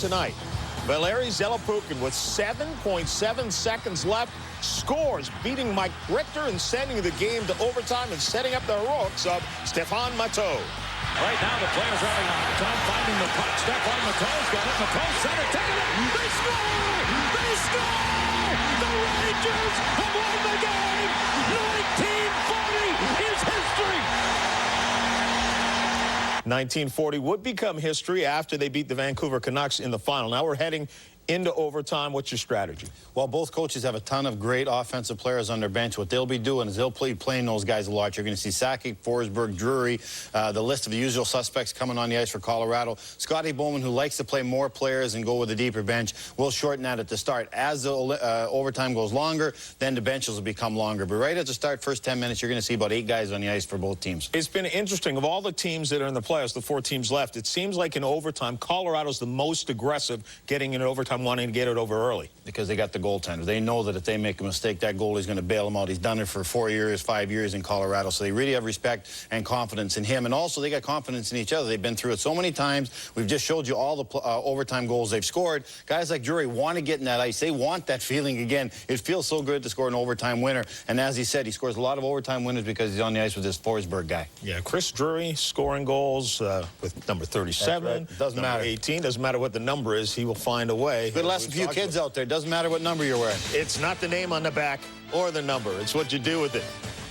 tonight. Valeri Zelepukin with 7.7 seconds left scores, beating Mike Richter and sending the game to overtime and setting up the heroics of Stefan Matteau. Right now the players are having a hard time finding the puck. Stefan Matteau's got it. Matteau center, taking it. They score! They score! The Rangers have won the game! 1940 is history! 1940 would become history after they beat the Vancouver Canucks in the final. Now we're heading into overtime. What's your strategy? Well, both coaches have a ton of great offensive players on their bench. What they'll be doing is they'll be playing those guys a lot. You're going to see Sakic, Forsberg, Drury, the list of the usual suspects coming on the ice for Colorado. Scotty Bowman, who likes to play more players and go with a deeper bench, will shorten that at the start. As the overtime goes longer, then the benches will become longer. But right at the start, first 10 minutes, you're going to see about 8 guys on the ice for both teams. It's been interesting. Of all the teams that are in the playoffs, the 4 teams left, it seems like in overtime, Colorado's the most aggressive getting in overtime, wanting to get it over early. Because they got the goaltender. They know that if they make a mistake, that goalie's going to bail them out. He's done it for 4 years, 5 years in Colorado, so they really have respect and confidence in him. And also, they got confidence in each other. They've been through it so many times. We've just showed you all the overtime goals they've scored. Guys like Drury want to get in that ice. They want that feeling again. It feels so good to score an overtime winner. And as he said, he scores a lot of overtime winners because he's on the ice with this Forsberg guy. Yeah, Chris Drury scoring goals with number 37. Right. Doesn't matter. 18. Doesn't matter what the number is. He will find a way. Good last few kids out there. Doesn't matter what number you're wearing. It's not the name on the back or the number. It's what you do with it.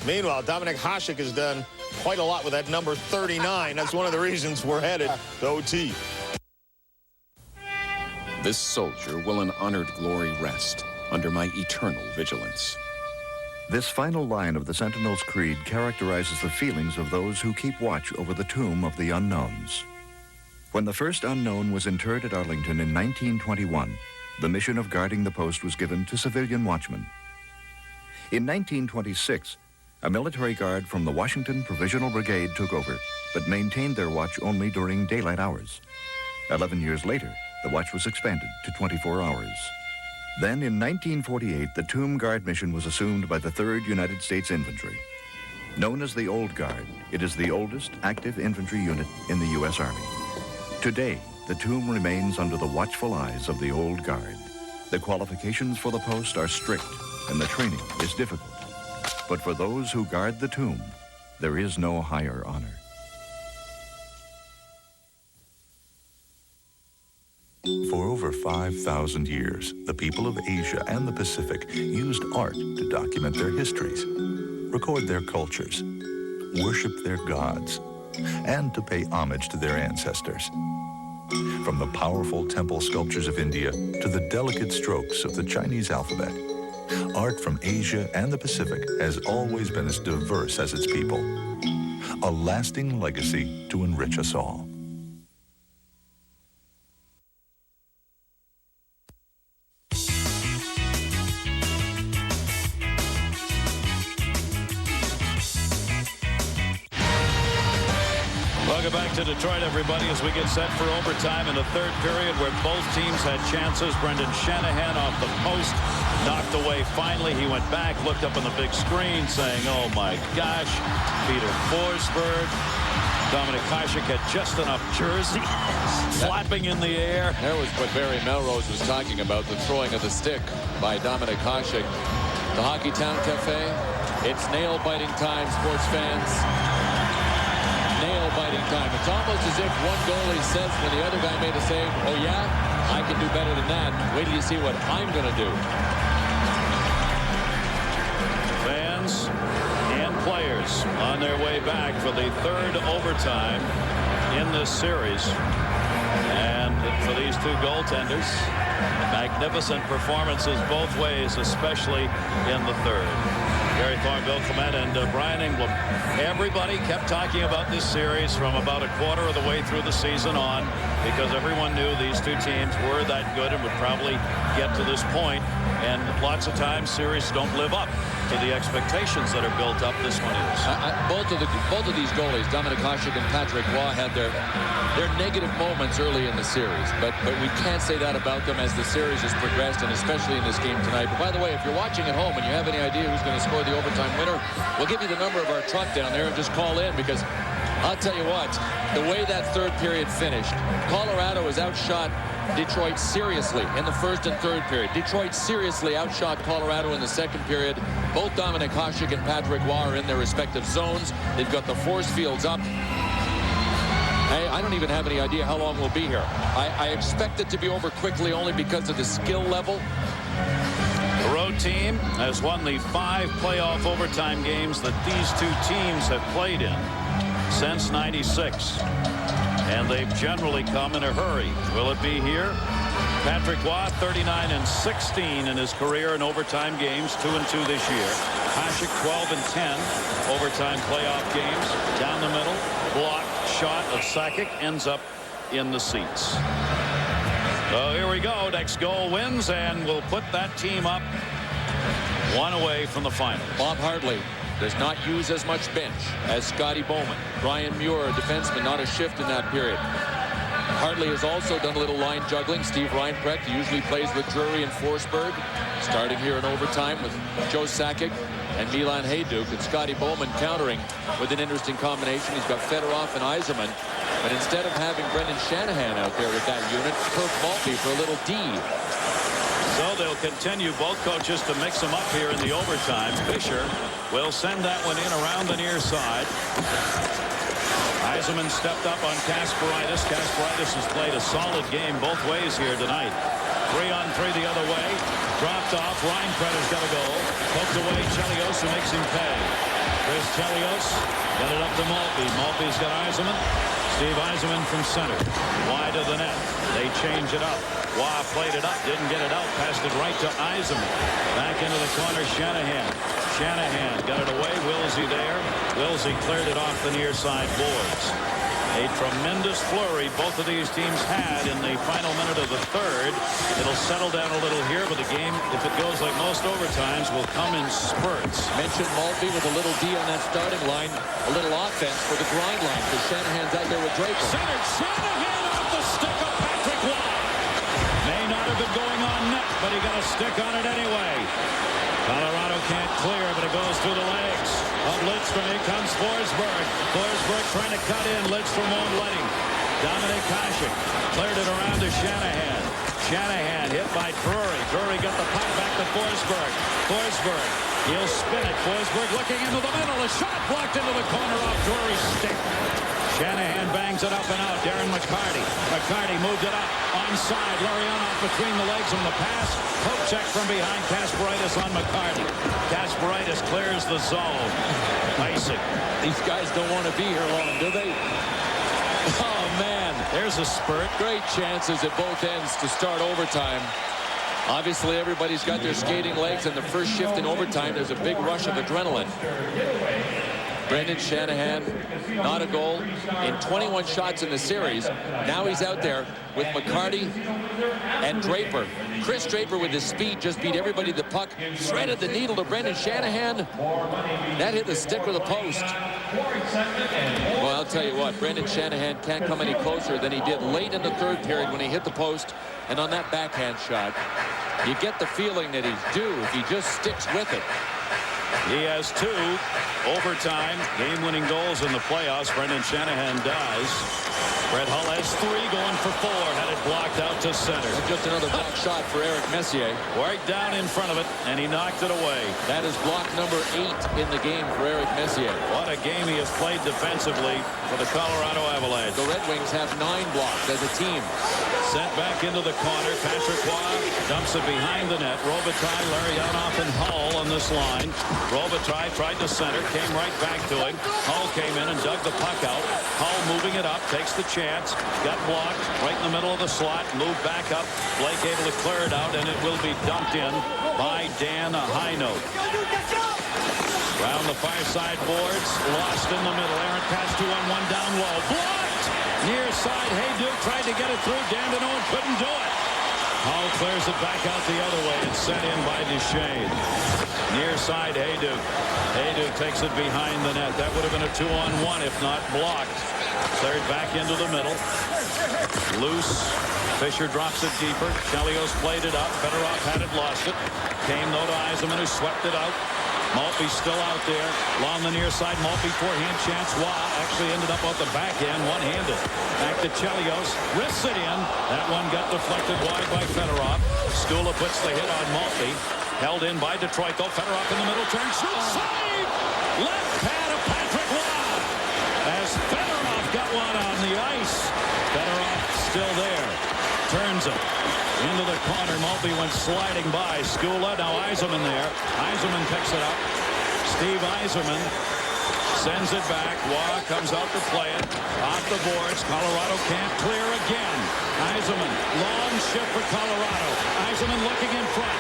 Meanwhile, Dominik Hasek has done quite a lot with that number 39. That's one of the reasons we're headed to OT. This soldier will in honored glory rest under my eternal vigilance. This final line of the Sentinel's creed characterizes the feelings of those who keep watch over the tomb of the unknowns. When the first unknown was interred at Arlington in 1921, the mission of guarding the post was given to civilian watchmen. In 1926, a military guard from the Washington Provisional Brigade took over, but maintained their watch only during daylight hours. 11 years later, the watch was expanded to 24 hours. Then in 1948, the Tomb Guard mission was assumed by the 3rd United States Infantry. Known as the Old Guard, it is the oldest active infantry unit in the U.S. Army. Today, the tomb remains under the watchful eyes of the Old Guard. The qualifications for the post are strict, and the training is difficult. But for those who guard the tomb, there is no higher honor. For over 5,000 years, the people of Asia and the Pacific used art to document their histories, record their cultures, worship their gods, and to pay homage to their ancestors. From the powerful temple sculptures of India to the delicate strokes of the Chinese alphabet, art from Asia and the Pacific has always been as diverse as its people. A lasting legacy to enrich us all. Welcome back to Detroit, everybody, as we get set for overtime in the third period where both teams had chances. Brendan Shanahan off the post, knocked away finally. He went back, looked up on the big screen saying, oh my gosh, Peter Forsberg. Dominik Hasek had just enough jersey flapping in the air. That was what Barry Melrose was talking about, the throwing of the stick by Dominik Hasek. The Hockey Town Cafe, it's nail-biting time, sports fans. Nail-biting time. It's almost as if one goalie says when the other guy made a save, oh yeah, I can do better than that. Wait till you see what I'm going to do. Fans and players on their way back for the third overtime in this series. And for these two goaltenders, magnificent performances both ways, especially in the third. Gary Thorne, Bill Clement, and Brian Engblom. Everybody kept talking about this series from about a quarter of the way through the season on, because everyone knew these two teams were that good and would probably get to this point. And lots of times, series don't live up to the expectations that are built up. This one is. Both of these goalies, Dominik Hasek and Patrick Roy, had their negative moments early in the series, but we can't say that about them as the series has progressed, and especially in this game tonight. But by the way, if you're watching at home and you have any idea who's going to score the overtime winner, we'll give you the number of our truck down there and just call in, because I'll tell you what, the way that third period finished, Colorado has outshot Detroit seriously in the first and third period. Detroit seriously outshot Colorado in the second period. Both Dominik Hasek and Patrick Roy are in their respective zones. They've got the force fields up. Hey, I don't even have any idea how long we'll be here. I expect it to be over quickly only because of the skill level. The road team has won the 5 playoff overtime games that these two teams have played in since '96. And they've generally come in a hurry. Will it be here? Patrick Roy, 39-16 in his career in overtime games, 2-2 this year. Hasek, 12-10 overtime playoff games. Down the middle, block shot of Sakic ends up in the seats. So here we go. Next goal wins, and we'll put that team up 1 away from the final. Bob Hartley does not use as much bench as Scotty Bowman. Brian Muir, a defenseman, not a shift in that period. Hartley has also done a little line juggling. Steve Reinprecht usually plays with Drury and Forsberg. Starting here in overtime with Joe Sakic and Milan Hajduk, and Scotty Bowman countering with an interesting combination. He's got Fedorov and Yzerman. But instead of having Brendan Shanahan out there with that unit, Kirk Maltby for a little D. So they'll continue, both coaches, to mix them up here in the overtime. Fisher will send that one in around the near side. Yzerman stepped up on Kasparaitis. Kasparaitis has played a solid game both ways here tonight. 3-on-3 the other way. Dropped off. Reinprecht has got a goal. Poked away. Chelios, who makes him pay. There's Chelios. Get it up to Maltby. Maltby's got Yzerman. Steve Yzerman from center. Wide of the net. They change it up. Waugh played it up. Didn't get it out. Passed it right to Yzerman. Back into the corner. Shanahan. Shanahan got it away. Wilsey there. Wilsey cleared it off the near side boards. A tremendous flurry both of these teams had in the final minute of the third. It'll settle down a little here, but the game, if it goes like most overtimes, will come in spurts. Mentioned Maltby with a little D on that starting line. A little offense for the grind line because Shanahan's out there with Draper. Centered Shanahan off the stick of Patrick Roy. May not have been going on net, but he got a stick on it anyway. Colorado can't clear, but it goes through the legs of Lidstrom. Here comes Forsberg. Forsberg trying to cut in. Lidstrom won't let him. Dominik Hasek cleared it around to Shanahan. Shanahan hit by Drury. Drury got the puck back to Forsberg. Forsberg, he'll spin it. Forsberg looking into the middle. A shot blocked into the corner off Drury's stick. Shanahan bangs it up and out. Darren McCarty. McCarty moved it up. Onside. Larionov between the legs on the pass. Poke check from behind. Kasparaitis on McCarty. Kasparaitis clears the zone. Icing. These guys don't want to be here long, do they? Oh, man. There's a spurt. Great chances at both ends to start overtime. Obviously, everybody's got their skating legs, and the first shift in overtime, there's a big rush of adrenaline. Brendan Shanahan, not a goal in 21 shots in the series. Now he's out there with McCarty and Draper. Chris Draper with his speed just beat everybody to the puck. Threaded the needle to Brendan Shanahan. That hit the stick of the post. Well, I'll tell you what, Brendan Shanahan can't come any closer than he did late in the third period when he hit the post. And on that backhand shot, you get the feeling that he's due if he just sticks with it. He has 2 overtime game-winning goals in the playoffs. Brendan Shanahan does. Brett Hull has 3, going for 4. Had it blocked out to center. And just another block shot for Eric Messier. Right down in front of it, and he knocked it away. That is block number 8 in the game for Eric Messier. What a game he has played defensively for the Colorado Avalanche. The Red Wings have 9 blocks as a team. Sent back into the corner. Patrick Roy dumps it behind the net. Robitaille, Larionov, and Hull on this line. Robitaille tried to center, came right back to him. Hull came in and dug the puck out. Hull moving it up, takes the chance. Got blocked right in the middle of the slot. Moved back up. Blake able to clear it out, and it will be dumped in by Dan Hinote. Round the far side boards. Lost in the middle. Aaron pass 2-on-1 down low. Blocked! Near side. Hajduk tried to get it through. Dandino couldn't do it. Hull clears it back out the other way. It's sent in by Duchesne. Near side Hajduk. Hajduk takes it behind the net. That would have been a 2-on-1 if not blocked. Cleared back into the middle. Loose. Fisher drops it deeper. Chelios played it up. Fedorov had it, lost it. Came though to Yzerman, who swept it out. Maltby still out there. Along the near side, Maltby forehand chance. Waugh actually ended up off the backhand, one-handed. Back to Chelios. Wrists it in. That one got deflected wide by Fedorov. Skula puts the hit on Maltby. Held in by Detroit, though. Fedorov in the middle turn. Shoot, save! Left pad of Patrick Waugh. As Fedorov got one on the ice. Fedorov still there. Turns it. Into the corner. Maltby went sliding by. Skula. Now Yzerman there. Yzerman picks it up. Steve Yzerman sends it back. Waugh comes out to play it. Off the boards. Colorado can't clear again. Yzerman. Long shift for Colorado. Yzerman looking in front.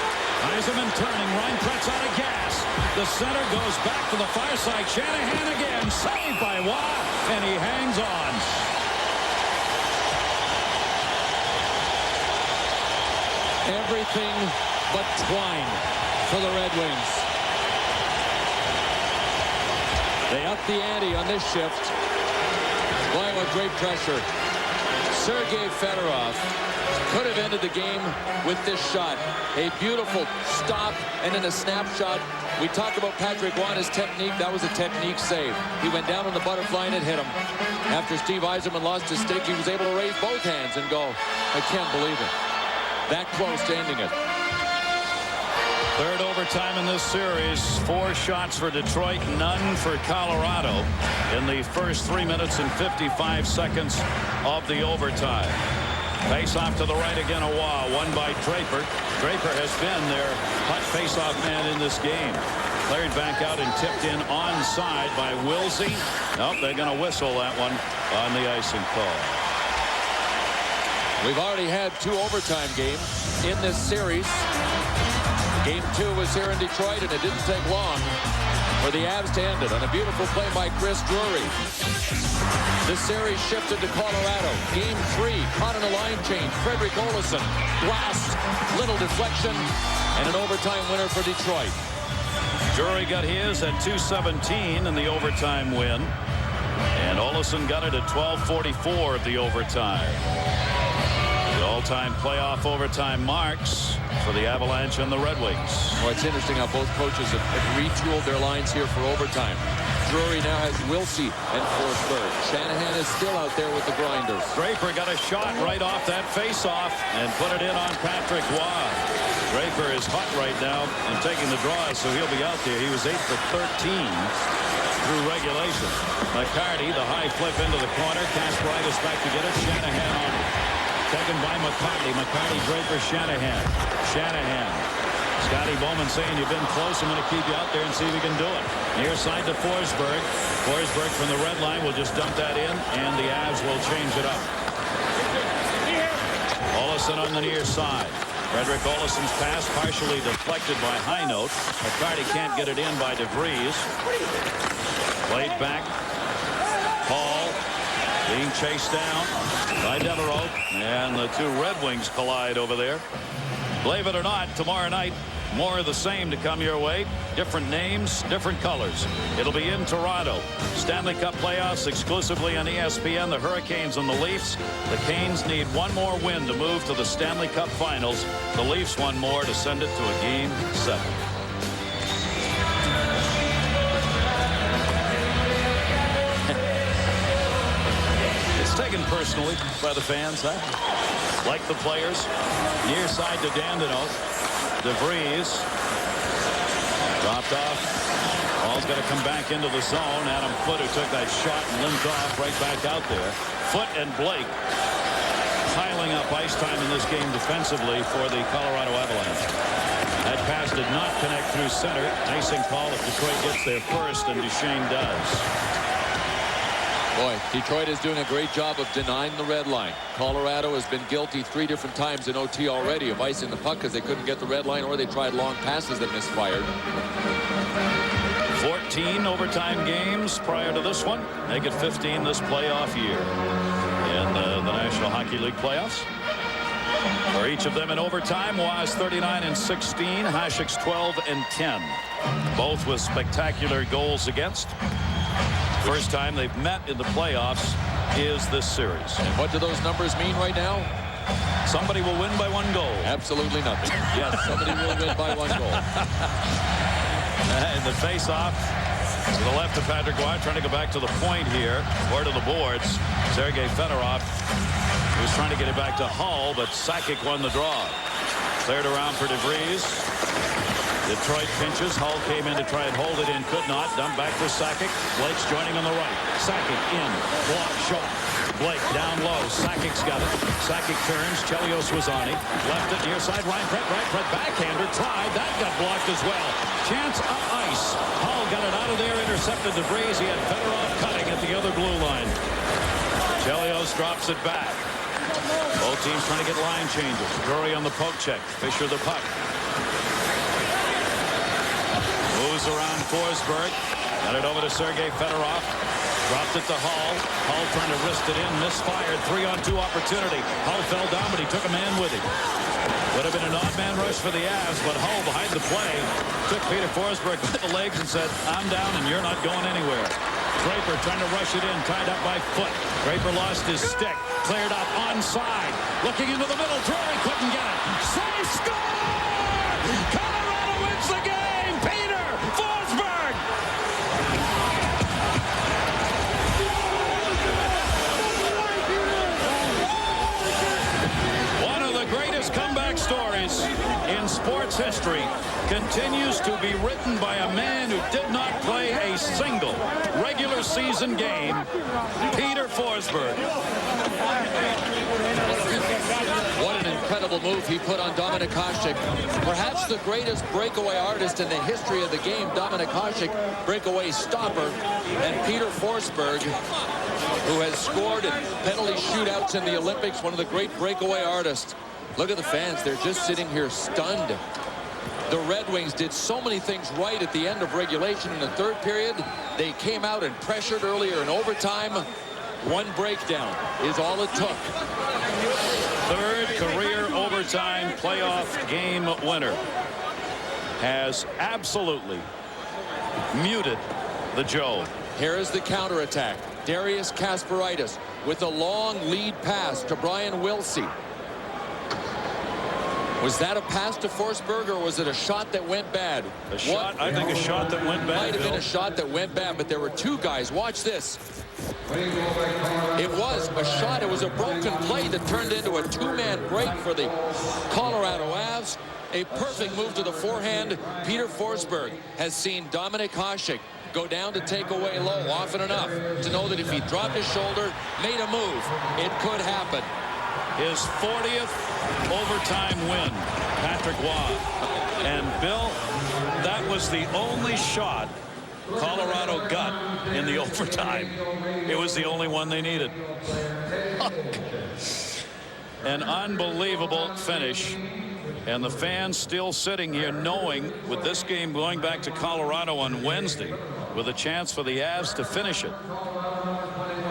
Yzerman turning. Reinpretz out of gas. The center goes back to the far side. Shanahan again. Saved by Waugh. And he hangs on. Everything but twine for the Red Wings. They up the ante on this shift. Playing with great pressure. Sergei Fedorov could have ended the game with this shot. A beautiful stop and then a snapshot. We talked about Patrick Waugh's technique. That was a technique save. He went down on the butterfly and it hit him. After Steve Yzerman lost his stick, he was able to raise both hands and go, I can't believe it. That close to ending it. Third overtime in this series. 4 shots for Detroit, none for Colorado in the first 3 minutes and 55 seconds of the overtime. Face off to the right again, Waugh, won by Draper. Draper has been their hot face-off man in this game. Cleared back out and tipped in onside by Wilsey. Nope, they're going to whistle that one on the icing call. We've already had 2 overtime games in this series. Game 2 was here in Detroit, and it didn't take long for the Avs to end it on a beautiful play by Chris Drury. The series shifted to Colorado. Game 3, caught in a line change. Frederick Olofsson, blast, little deflection, and an overtime winner for Detroit. Drury got his at 2:17 in the overtime win, and Olofsson got it at 12:44 of the overtime. The all-time playoff overtime marks for the Avalanche and the Red Wings. Well, it's interesting how both coaches have retooled their lines here for overtime. Drury now has Wilsey and Forsberg. Shanahan is still out there with the grinders. Draper got a shot right off that face-off and put it in on Patrick Waugh. Draper is hot right now and taking the draws, so he'll be out there. He was 8 for 13 through regulation. McCarty, the high flip into the corner. Kasparaitis back to get it. Shanahan on it. Taken by McCarty. McCarty, Draper, Shanahan. Shanahan. Scotty Bowman saying, you've been close. I'm going to keep you out there and see if you can do it. Near side to Forsberg. Forsberg from the red line will just dump that in, and the Avs will change it up. Olofsson on the near side. Frederick Olofsson's pass partially deflected by Highnote. McCarty can't get it in by DeVries. Played back. Paul being chased down by Devereaux, and the 2 Red Wings collide over there. Believe it or not, tomorrow night, more of the same to come your way. Different names, different colors. It'll be in Toronto. Stanley Cup playoffs exclusively on ESPN. The Hurricanes and the Leafs. The Canes need 1 more win to move to the Stanley Cup Finals. The Leafs 1 more to send it to a Game 7. Taken personally by the fans, huh? Like the players. Near side to Dandino. DeVries dropped off. Ball's got to come back into the zone. Adam Foote, who took that shot and limped off right back out there. Foote and Blake piling up ice time in this game defensively for the Colorado Avalanche. That pass did not connect through center. Icing call if Detroit gets there first, and Duchesne does. Boy, Detroit is doing a great job of denying the red line. Colorado has been guilty 3 different times in OT already of icing the puck because they couldn't get the red line, or they tried long passes that misfired. 14 overtime games prior to this one. Make it 15 this playoff year in the National Hockey League playoffs. For each of them in overtime, was 39-16, Hasek's 12-10. Both with spectacular goals against. First time they've met in the playoffs is this series. And what do those numbers mean right now? Somebody will win by 1 goal. Absolutely nothing. Yes, somebody will win by 1 goal. And the face-off to the left of Patrick Roy, trying to go back to the point here, or to the boards. Sergei Fedorov was trying to get it back to Hull, but Sakic won the draw. Cleared around for DeVries. Detroit pinches. Hull came in to try and hold it in. Could not. Dumped back for Sakic. Blake's joining on the right. Sakic in. Block shot. Blake down low. Sakic's got it. Sakic turns. Chelios was on him. Left it near side. Ryan Prett backhander. Tried. That got blocked as well. Chance up ice. Hull got it out of there. Intercepted DeVries. He had Fedorov cutting at the other blue line. Chelios drops it back. Both teams trying to get line changes. Drury on the poke check. Fisher the puck. Moves around Forsberg. Got it over to Sergei Fedorov. Dropped it to Hull. Hull trying to wrist it in. Misfired. 3-on-2 opportunity. Hull fell down, but he took a man with him. Would have been an odd man rush for the Avs, but Hull behind the play took Peter Forsberg by the legs and said, I'm down and you're not going anywhere. Draper trying to rush it in, tied up by Foot. Draper lost his stick. Cleared up onside. Looking into the middle. Drury couldn't get it. Save, score! Colorado wins the game! Peter Forsberg! One of the greatest comeback stories in sports history continues to be written by a man who did not play a single regular season game, Peter Forsberg. What an incredible move he put on Dominik Hasek. Perhaps the greatest breakaway artist in the history of the game. Dominik Hasek, breakaway stopper, and Peter Forsberg, who has scored in penalty shootouts in the Olympics, one of the great breakaway artists. Look at the fans. They're just sitting here stunned. The Red Wings did so many things right at the end of regulation in the third period. They came out and pressured earlier in overtime. One breakdown is all it took. Third career overtime playoff game winner has absolutely muted the Joe. Here is the counterattack. Darius Kasparaitis with a long lead pass to Brian Wilsey. Was that a pass to Forsberg, or was it a shot that went bad? A shot, I think a shot that went bad. Might have been a shot that went bad, but there were two guys. Watch this. It was a shot. It was a broken play that turned into a two-man break for the Colorado Avs. A perfect move to the forehand. Peter Forsberg has seen Dominik Hasek go down to take away low often enough to know that if he dropped his shoulder, made a move, it could happen. His 40th overtime win, Patrick Roy. And Bill, that was the only shot Colorado got in the overtime. It was the only one they needed. An unbelievable finish. And the fans still sitting here knowing, with this game going back to Colorado on Wednesday, with a chance for the Avs to finish it,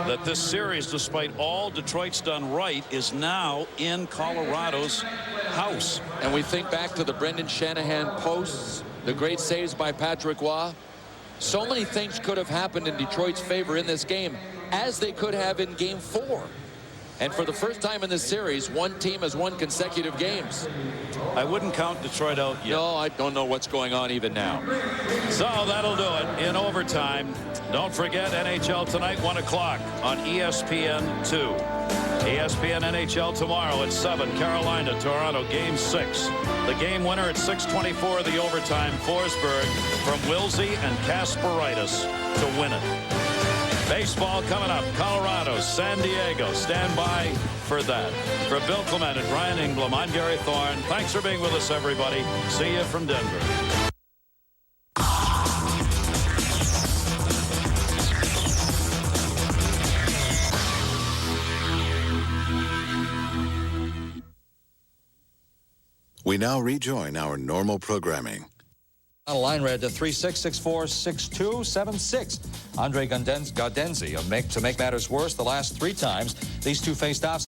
that this series, despite all Detroit's done right, is now in Colorado's house. And we think back to the Brendan Shanahan posts, the great saves by Patrick Roy. So many things could have happened in Detroit's favor in this game, as they could have in Game 4. And for the first time in this series, one team has won consecutive games. I wouldn't count Detroit out yet. No, I don't know what's going on even now. So that'll do it in overtime. Don't forget NHL tonight, 1 o'clock on ESPN2. ESPN NHL tomorrow at 7, Carolina, Toronto, Game 6. The game winner at 6:24 of the overtime, Forsberg from Wilsey and Kasparaitis to win it. Baseball coming up, Colorado, San Diego. Stand by for that. For Bill Clement and Brian Engblom, I'm Gary Thorne. Thanks for being with us, everybody. See you from Denver. We now rejoin our normal programming. On a line read to 3-6-6-4-6-2-7-6. Andre Gaudenzi to make matters worse, the last 3 times these two faced off.